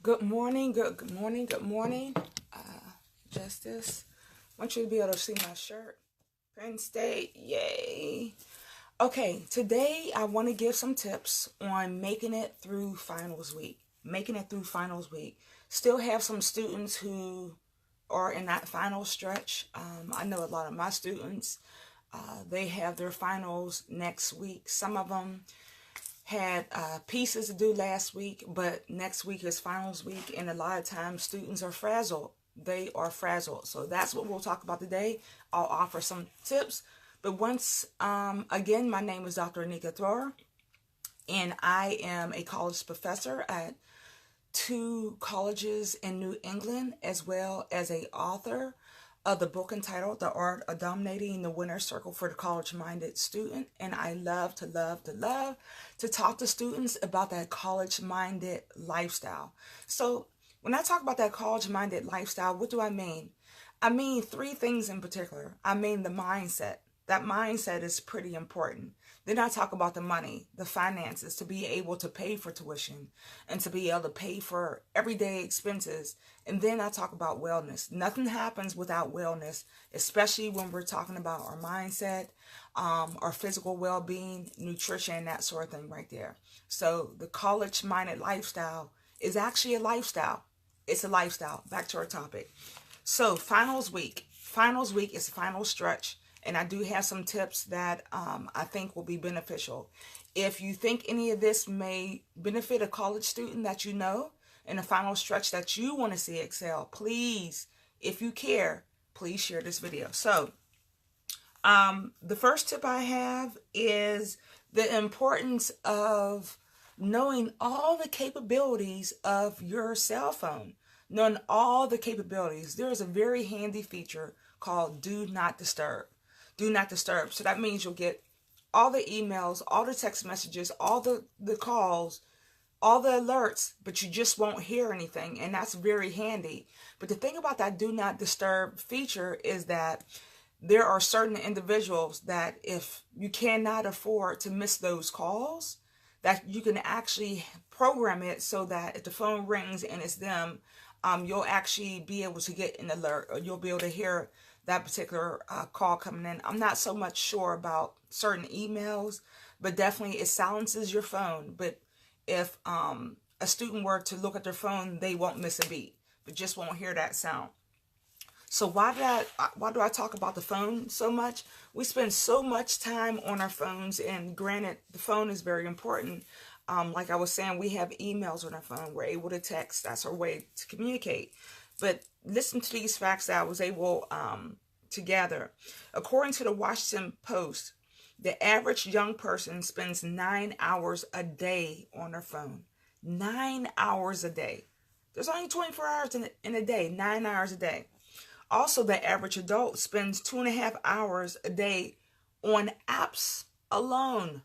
Good morning, good morning, good morning. Justice, I want you to be able to see my shirt. Penn State, yay. Okay, today I want to give some tips on making it through finals week. Making it through finals week. Still have some students who are in that final stretch. I know a lot of my students, they have their finals next week. Some of them had pieces to do last week, but next week is finals week, and a lot of times students are frazzled. They are frazzled. So that's what we'll talk about today. I'll offer some tips. But once again, my name is Dr. Anika Thrower, and I am a college professor at two colleges in New England, as well as a author of the book entitled The Art of Dominating the Winner's Circle for the College-Minded Student. And I love to talk to students about that college-minded lifestyle. So when I talk about that college-minded lifestyle, what do I mean? I mean three things in particular. I mean the mindset. That mindset is pretty important. Then I talk about the money, the finances, to be able to pay for tuition and to be able to pay for everyday expenses. And then I talk about wellness. Nothing happens without wellness, especially when we're talking about our mindset, our physical well-being, nutrition, that sort of thing right there. So the college-minded lifestyle is actually a lifestyle. It's a lifestyle. Back to our topic. So finals week. Finals week is the final stretch. And I do have some tips that I think will be beneficial. If you think any of this may benefit a college student that you know in the final stretch that you want to see excel, please, if you care, please share this video. So the first tip I have is the importance of knowing all the capabilities of your cell phone. Knowing all the capabilities. There is a very handy feature called Do Not Disturb. Do not disturb. So that means you'll get all the emails, all the text messages, all the calls, all the alerts, but you just won't hear anything. And that's very handy. But the thing about that do not disturb feature is that there are certain individuals that if you cannot afford to miss those calls, that you can actually program it so that if the phone rings and it's them, you'll actually be able to get an alert, or you'll be able to hear that particular call coming in. I'm not so much sure about certain emails, but definitely it silences your phone. But if a student were to look at their phone, they won't miss a beat, but just won't hear that sound. So why do I talk about the phone so much? We spend so much time on our phones, and granted, the phone is very important. Like I was saying, we have emails on our phone. We're able to text. That's our way to communicate. But listen to these facts that I was able to gather. According to the Washington Post, the average young person spends 9 hours a day on their phone. 9 hours a day. There's only 24 hours in a day. 9 hours a day. Also, the average adult spends 2.5 hours a day on apps alone.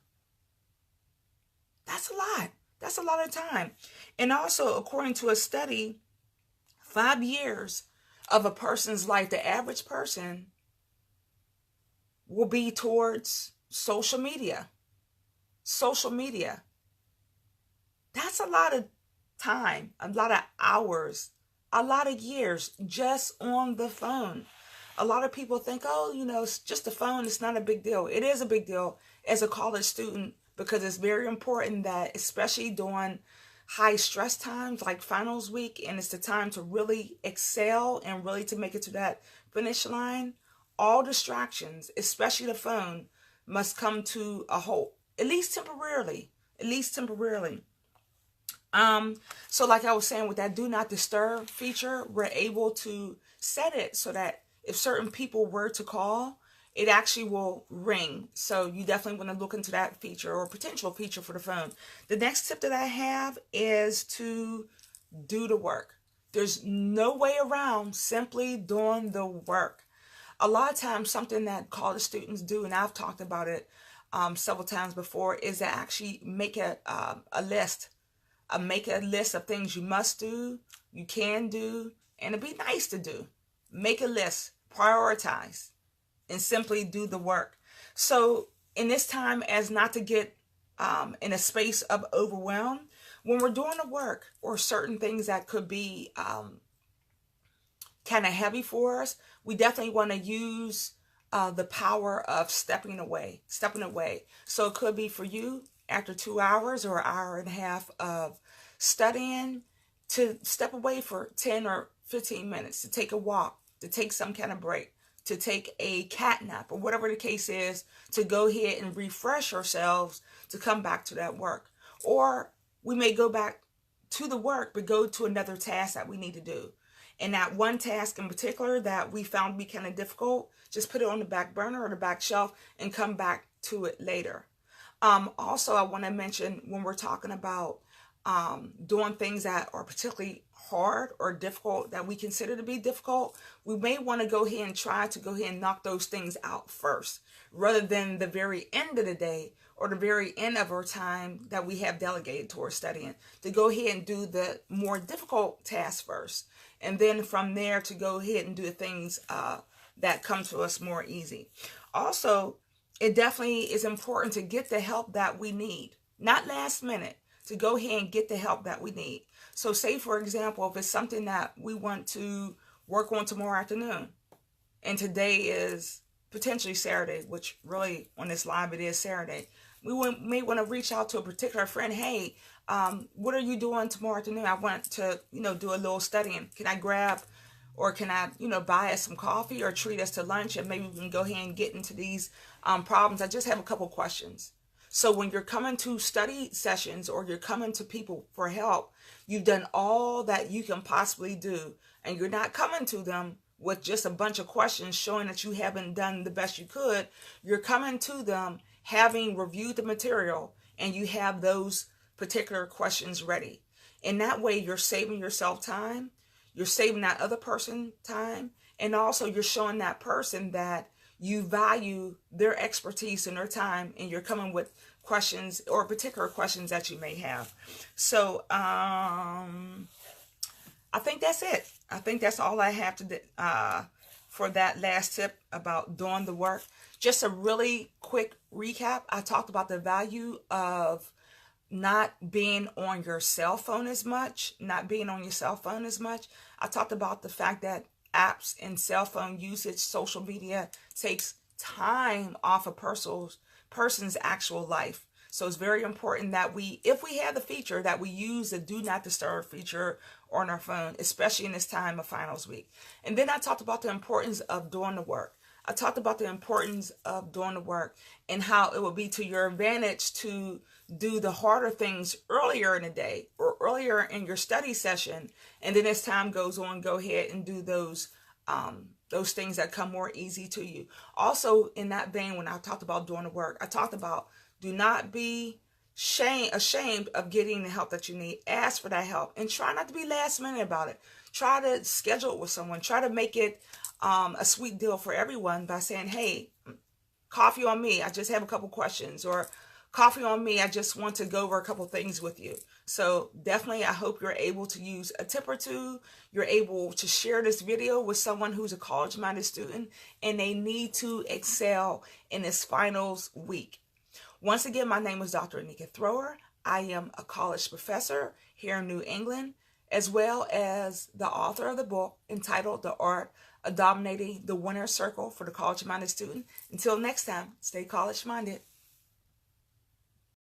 That's a lot. That's a lot of time. And also, according to a study, 5 years of a person's life, the average person will be towards social media. Social media. That's a lot of time, a lot of hours, a lot of years just on the phone. A lot of people think, oh, it's just a phone. It's not a big deal. It is a big deal as a college student, because it's very important that, especially during high stress times like finals week, and it's the time to really excel and really to make it to that finish line, all distractions, especially the phone, must come to a halt, at least temporarily. So like I was saying, with that do not disturb feature, we're able to set it so that if certain people were to call, it actually will ring. So you definitely want to look into that feature or potential feature for the phone. The next tip that I have is to do the work. There's no way around simply doing the work. A lot of times, something that college students do, and I've talked about it several times before, is to actually make a list. Make a list of things you must do, you can do, and it'd be nice to do. Make a list, prioritize, and simply do the work. So in this time, as not to get in a space of overwhelm, when we're doing the work or certain things that could be kind of heavy for us, we definitely want to use the power of stepping away. So it could be for you after 2 hours or an hour and a half of studying to step away for 10 or 15 minutes, to take a walk, to take some kind of break, to take a cat nap, or whatever the case is, to go ahead and refresh ourselves to come back to that work. Or we may go back to the work, but go to another task that we need to do. And that one task in particular that we found to be kind of difficult, just put it on the back burner or the back shelf and come back to it later. Also, I want to mention, when we're talking about doing things that are particularly hard or difficult, that we consider to be difficult, we may want to go ahead and try to go ahead and knock those things out first, rather than the very end of the day or the very end of our time that we have delegated towards studying, to go ahead and do the more difficult tasks first. And then from there to go ahead and do the things that come to us more easy. Also, it definitely is important to get the help that we need, not last minute, to go ahead and get the help that we need. So say, for example, if it's something that we want to work on tomorrow afternoon, and today is potentially Saturday, which really on this live it is Saturday, we may want to reach out to a particular friend. Hey, what are you doing tomorrow afternoon? I want to, do a little studying. Can I grab, or can I, buy us some coffee or treat us to lunch, and maybe we can go ahead and get into these problems. I just have a couple questions. So when you're coming to study sessions or you're coming to people for help, you've done all that you can possibly do, and you're not coming to them with just a bunch of questions showing that you haven't done the best you could. You're coming to them having reviewed the material, and you have those particular questions ready. In that way, you're saving yourself time, you're saving that other person time, and also you're showing that person that you value their expertise and their time, and you're coming with questions or particular questions that you may have. So I think that's it. I think that's all I have to do for that last tip about doing the work. Just a really quick recap. I talked about the value of not being on your cell phone as much, I talked about the fact that apps and cell phone usage, social media, takes time off a person's actual life. So it's very important that if we have the feature, that we use the do not disturb feature on our phone, especially in this time of finals week. And then I talked about the importance of doing the work. and how it will be to your advantage to do the harder things earlier in the day or earlier in your study session. And then as time goes on, go ahead and do those things that come more easy to you. Also, in that vein, when I talked about doing the work, I talked about do not be ashamed of getting the help that you need. Ask for that help and try not to be last minute about it. Try to schedule it with someone. Try to make it a sweet deal for everyone by saying, hey, coffee on me, I just have a couple questions, or coffee on me, I just want to go over a couple things with you. So definitely, I hope you're able to use a tip or two. You're able to share this video with someone who's a college-minded student and they need to excel in this finals week. Once again, my name is Dr. Anika Thrower. I am a college professor here in New England, as well as the author of the book entitled The Art of Dominating the Winner's Circle for the College-Minded Student. Until next time, stay college-minded.